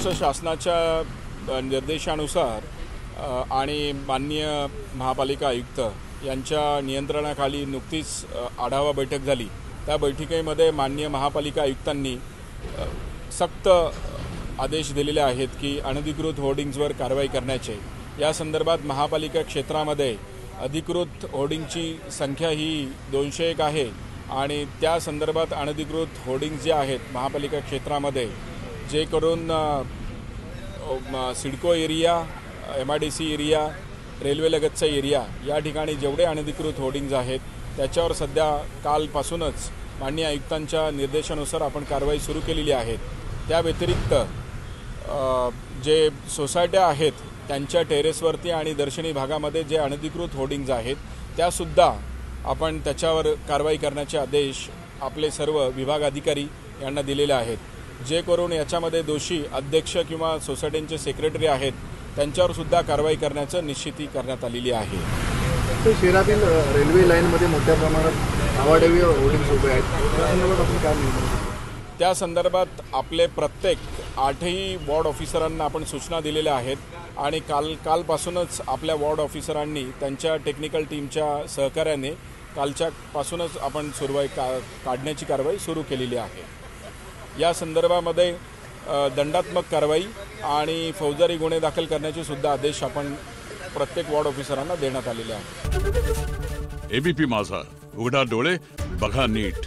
महाराष्ट्र शासनाच्या निर्देशानुसार आणि माननीय महापालिका आयुक्त यांच्या नियंत्रणाखाली नुकतीच आढावा बैठक झाली। त्या बैठकीमध्ये माननीय महापालिका आयुक्तांनी सक्त आदेश दिलेले आहेत की अनधिकृत होर्डिंग्सवर कारवाई करण्याचे। या संदर्भात महापालिका क्षेत्रामध्ये अधिकृत होर्डिंगची संख्या ही 201 आहे आणि त्या संदर्भात अनधिकृत होर्डिंग्स जे आहेत महापालिका क्षेत्रामध्ये, जे करून CIDCO area, MIDC area, railway लगतचा एरिया या ठिकाणी जेवढे अनधिकृत होर्डिंग्स आहेत त्याच्यावर सध्या कालपासूनच माननीय आयुक्तांच्या निर्देशानुसार आपण कारवाई सुरू केलेली आहे। त्या व्यतिरिक्त जे सोसायट्या आहेत त्यांच्या टेरेसवरती आणि दर्शनी भागामध्ये जे अनधिकृत होर्डिंग्स आहेत त्यासुद्धा आपण त्याच्यावर कारवाई करण्याचे आदेश आपले सर्व विभाग अधिकारी यांना दिलेले आहेत, जे करून याच्यामध्ये दोषी अध्यक्ष किंवा सोसायटीचे सेक्रेटरी आहेत त्यांच्यावर सुद्धा कारवाई करण्याचं निश्चिती करण्यात आलेली आहे। शहरातील रेल्वे लाईनमध्ये मोठ्या प्रमाणात अवाढव्य होर्डिंग्स उभे आहेत, त्या संदर्भात आपण काय निर्णय? त्या संदर्भात आपले प्रत्येक 8ही वॉर्ड ऑफिसरांना आपण सूचना दिलेल्या आहेत आणि कालपासूनच आपल्या वॉर्ड ऑफिसरांनी त्यांच्या टेक्निकल टीमच्या सहकार्याने कालच्यापासूनच आपण काढण्याची कारवाई सुरू केलेली आहे। या संदर्भामध्ये दंडात्मक कारवाई आणि फौजदारी गुन्हे दाखल करण्याचे सुद्धा आदेश आपण प्रत्येक वॉर्ड ऑफिसरांना देण्यात आलेले आहेत। ABP माझा, उघडा डोळे बघा नीट।